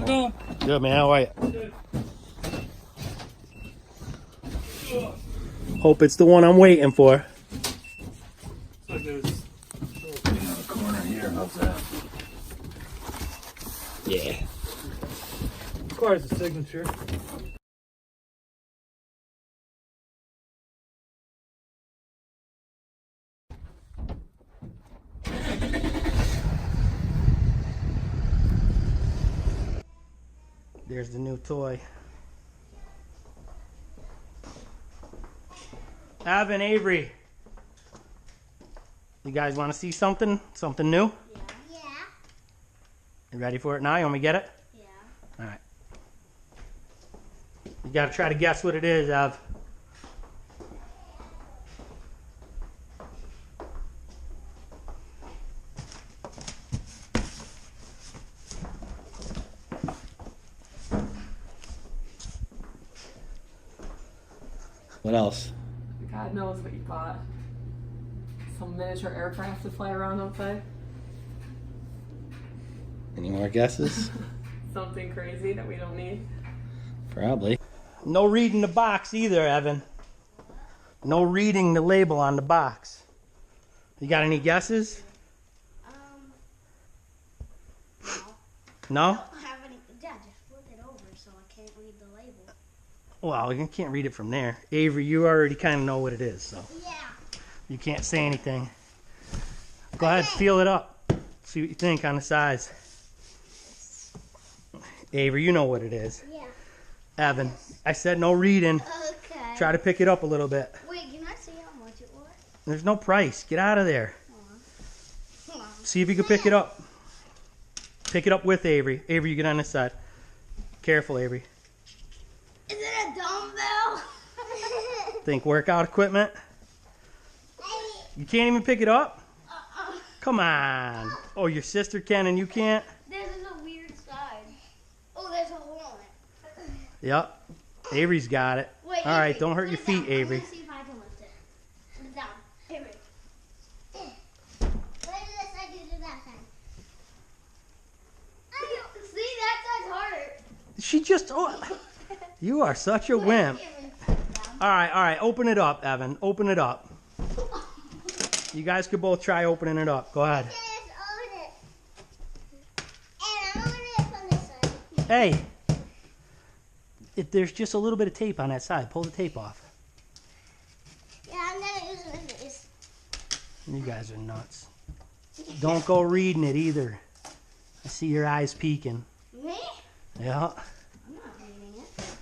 How's it going? Good, man. How are you? Good. Hope it's the one I'm waiting for. Looks like there's a little thing in the corner here. How's that? Yeah. Requires a signature. There's the new toy. Evan, Avery. You guys want to see something? Something new? Yeah. You ready for it now? You want me to get it? Yeah. All right. You got to try to guess what it is, Ev. What else? God knows what you bought. Some miniature aircraft to fly around outside. Any more guesses? Something crazy that we don't need. Probably. No reading the box either, Evan. No reading the label on the box. You got any guesses? No. No? I don't have any. Yeah, just flip it over so I can't read the label. Well, you can't read it from there. Avery, you already kind of know what it is, so Yeah. you can't say anything. Go ahead, feel it up. See what you think on the size. Avery, you know what it is. Yeah. Evan, I said no reading. Okay. Try to pick it up a little bit. Wait, can I see how much it was? There's no price. Get out of there. Hold on. See if you can pick it up. Pick it up with Avery. Avery, you get on this side. Careful, Avery. Is it a dumbbell? Think workout equipment. You can't even pick it up? Come on. Oh, your sister can and you can't? This is a weird side. Oh, there's a hole in it. Yep. Avery's got it. Wait, All right, Avery, don't hurt put your it feet, down. Avery. I'm gonna see if I can lift it. Put it down. Avery. Let me do this side, you do that side. See, that side's harder. She just... Oh, you are such a wimp. All right. Open it up, Evan. Open it up. You guys could both try opening it up. Go ahead. Hey. If there's just a little bit of tape on that side, pull the tape off. Yeah, I'm gonna use it with this. You guys are nuts. Don't go reading it either. I see your eyes peeking. Me? Yeah. I'm not reading it.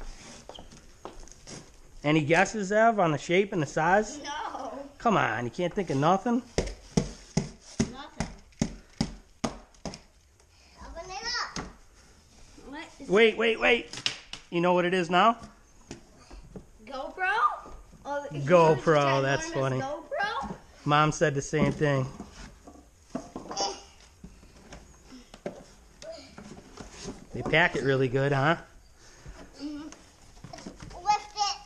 Any guesses, Ev, on the shape and the size? No. Come on, you can't think of nothing? Nothing. Open it up. What is Wait. You know what it is now? GoPro? Oh, GoPro, that's funny. GoPro? Mom said the same thing. They pack it really good, huh? Lift it.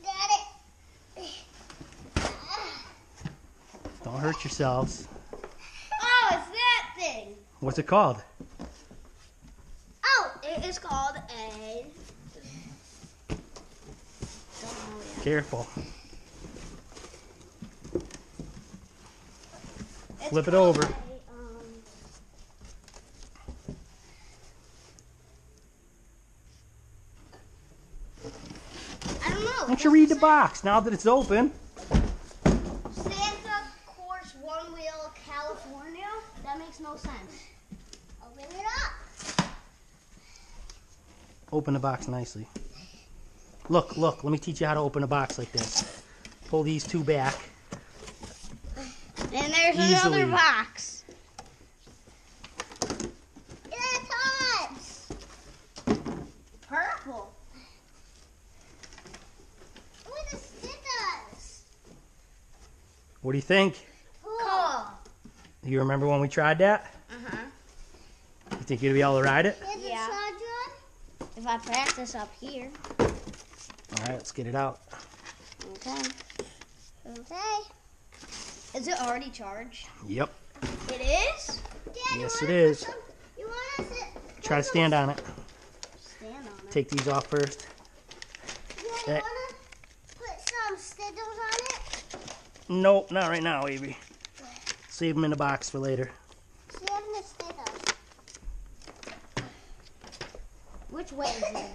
Got it. Don't hurt yourselves. Oh, it's that thing. What's it called? Oh, it is called a... Don't know yet. Careful. It's Flip it called over. I don't know. Why don't you read the box now that it's open? Santa Course One Wheel, California? That makes no sense. Open it up. Open the box nicely. Look, let me teach you how to open a box like this. Pull these two back. And there's Easily. another box. It has purple. What is this? What do you think? Cool. You remember when we tried that? Uh-huh. You think you'd be able to ride it? Yeah. If I practice up here. All right, let's get it out. Okay. Okay. Is it already charged? Yep. It is? Dad, Yes, it is. You want to sit? Try to stand on it. Stand on it. Take these off first. Yeah, you want to put some stickers on it? Nope, not right now, Avery. Save them in the box for later. Save the stickers. Which way is it then?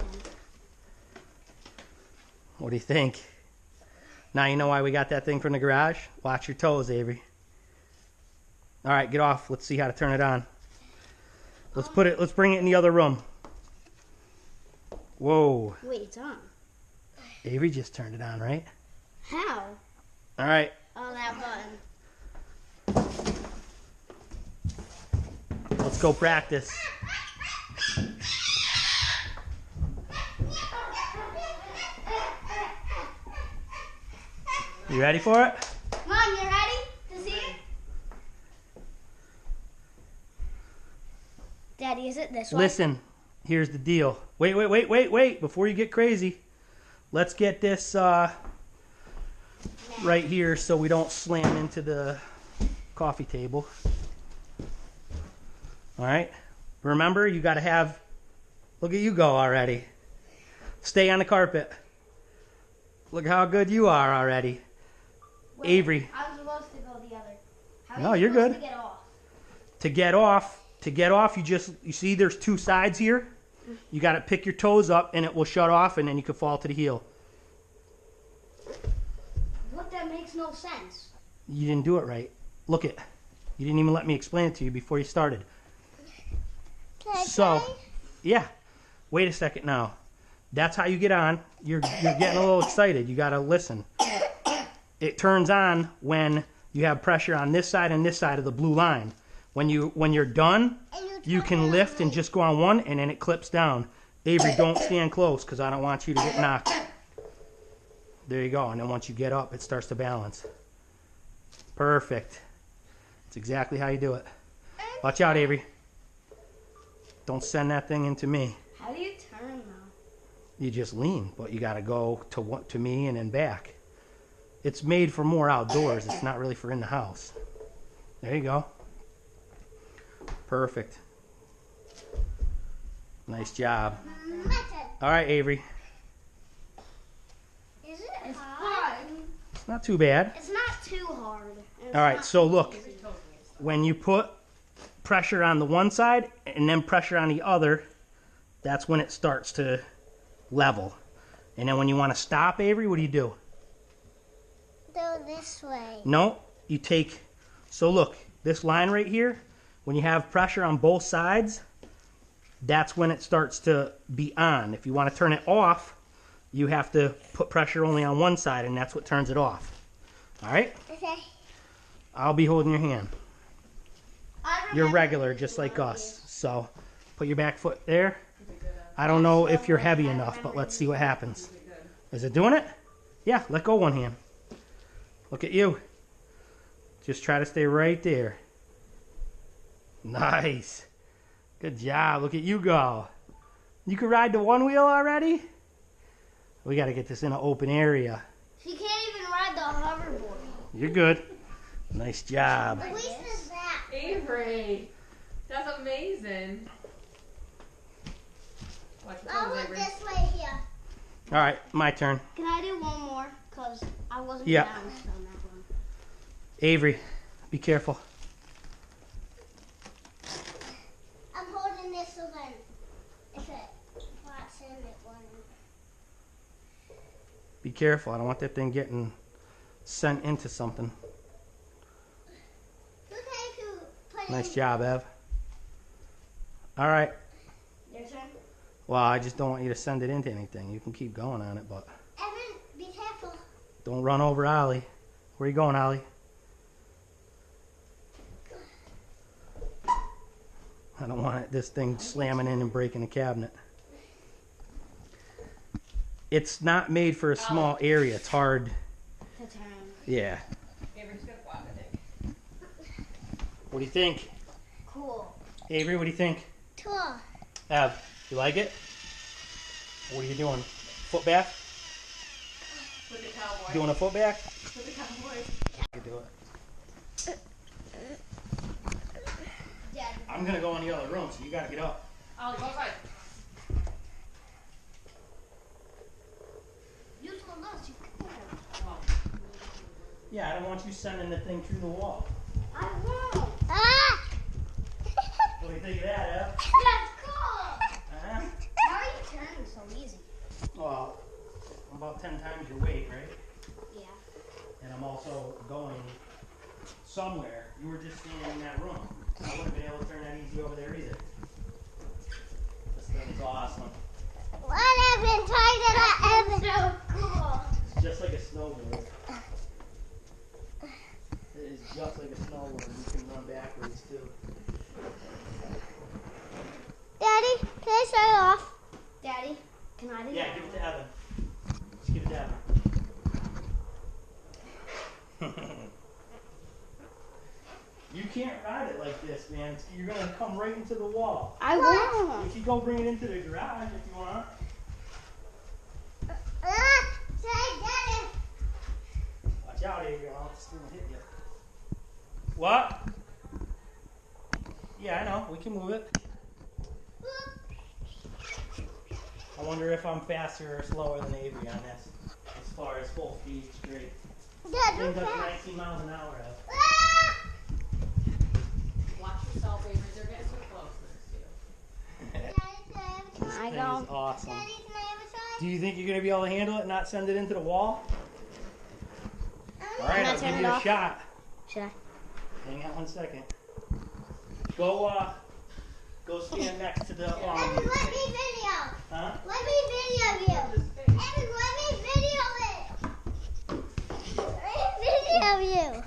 What do you think? Now you know why we got that thing from the garage? Watch your toes, Avery. All right, get off. Let's see how to turn it on. Let's bring it in the other room. Whoa. Wait, it's on. Avery just turned it on, right? How? All right. Oh, that button. Let's go practice. You ready for it? Mom, you ready to see it? Daddy, is it this way? Listen, here's the deal. Wait. Before you get crazy, let's get this right here so we don't slam into the coffee table. All right? Remember, you got to have... Look at you go already. Stay on the carpet. Look how good you are already. Wait, Avery. I was supposed to go the other. How No, are you you're supposed good. To get off? To get off, you see there's two sides here? You got to pick your toes up and it will shut off and then you can fall to the heel. What? That makes no sense. You didn't do it right. Look it. You didn't even let me explain it to you before you started. So, yeah. Wait a second now. That's how you get on. You're getting a little excited. You got to listen. It turns on when you have pressure on this side and this side of the blue line. When you're done, you can lift and just go on one and then it clips down. Avery, don't stand close because I don't want you to get knocked. There you go. And then once you get up, it starts to balance. Perfect. That's exactly how you do it. Watch out, Avery. Don't send that thing into me. How do you turn now? You just lean, but you got to go to me and then back. It's made for more outdoors. It's not really for in the house. There you go. Perfect. Nice job. All right, Avery. Is it hard? It's not too bad. It's not too hard. All right, so look. When you put pressure on the one side and then pressure on the other, that's when it starts to level. And then when you want to stop, Avery, what do you do? Go this way. No, you take, so look, this line right here, when you have pressure on both sides, that's when it starts to be on. If you want to turn it off, you have to put pressure only on one side, and that's what turns it off. All right? Okay. I'll be holding your hand. You're regular, just like us. So put your back foot there. I don't know if you're heavy enough, but let's see what happens. Is it doing it? Yeah, let go one hand. Look at you. Just try to stay right there. Nice. Good job. Look at you go. You can ride the one wheel already? We got to get this in an open area. She can't even ride the hoverboard. You're good. Nice job. At least it's that. Avery, that's amazing. Watch your I toes, went Avery. this way here. All right, my turn. Can I do one more? Because I wasn't Yeah. balanced on that one. Avery, be careful. I'm holding this so then if it flats in, it won't. Be careful. I don't want that thing getting sent into something. Look how you can put Nice in. job, Ev. All right. Your turn. Well, I just don't want you to send it into anything. You can keep going on it, but Evan, be careful. don't run over Ollie. Where you going, Ollie? I don't want this thing slamming in and breaking the cabinet. It's not made for a small area. It's hard. To turn. Yeah. Avery's gonna flop, I think. What do you think? Cool. Avery, what do you think? Cool. Ev, you like it? What are you doing? Foot back? Look at cowboy. Doing a foot back? Look at cowboy. You can do it. I'm gonna go in the other room, so you gotta get up. Ollie, go outside. You told us you couldn't. Yeah, I don't want you sending the thing through the wall. I won't. Ah! What do you think of that, Ev? That's cool. Uh-huh. How are you turning so easy? Well, I'm about 10 times your weight, right? Yeah. And I'm also going somewhere. You were just standing in that room. I wouldn't have been able to turn that easy over there either. This thing is awesome. What happened? Try that. So cool. It's just like a snowboard. It is just like a snowboard. You can run backwards too. Daddy, can I shut it off? Daddy, can I do Yeah, that? give it to Evan. Just give it to Evan. You can't ride it like this, man. You're going to come right into the wall. I won't. You can go bring it into the garage if you want. Daddy. Watch out, Adrian. I'll just hit you. What? Yeah, I know. We can move it. I wonder if I'm faster or slower than Avery on this, as far as full speed straight. Dad, Thing look does back. 19 miles an hour out. Watch yourself, Avery. They're getting so close next to you. Can I Thing go? is awesome. Daddy, can I have a try? Do you think you're going to be able to handle it and not send it into the wall? All right, Can I I'll turn give it you a off? shot. Should I? Hang on 1 second. Go stand next to the, Evan, let me video. huh? Let me video you. Evan, let me video it. Let me video you. Let me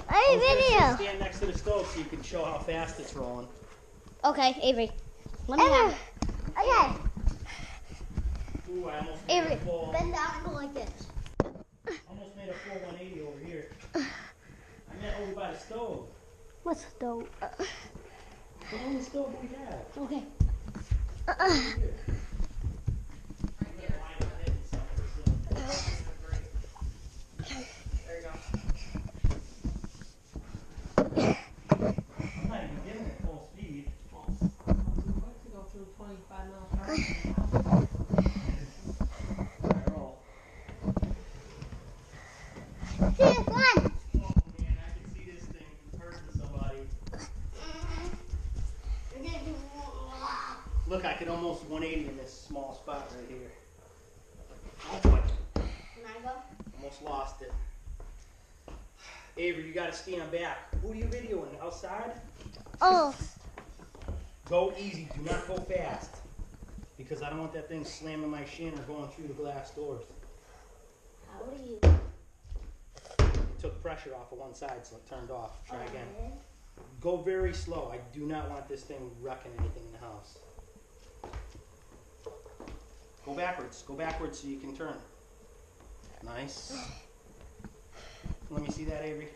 I was gonna say video. stand next to the stove so you can show how fast it's rolling. Okay, Avery. Let me have it. Okay. Ooh, I almost made Avery, a full, bend down and go like this. almost made a full 180 over here. I meant over by the stove. What's the? Put on the stove we have. Okay. Here. I'm gonna line up it and something soon. There you go. I'm not even giving it full speed. Well, to go through 25 miles per hour. Alright, roll. This one. Oh man, I can see this thing hurting somebody. Look, I could almost 180 in this small spot right here. Oh boy, Can I go? almost lost it. Avery, you gotta stand back. Who are you videoing? Outside? Oh. Go easy, do not go fast. Because I don't want that thing slamming my shin or going through the glass doors. How do you? It took pressure off of one side, so it turned off. Try again. Go very slow. I do not want this thing wrecking anything in the house. Go backwards. Go backwards so you can turn. Nice. Let me see that, Avery.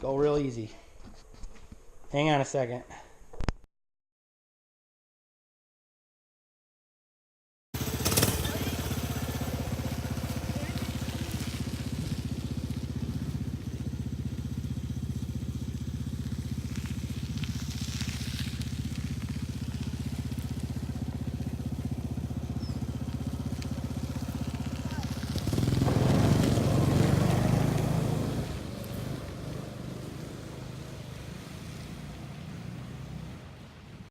Go real easy. Hang on a second.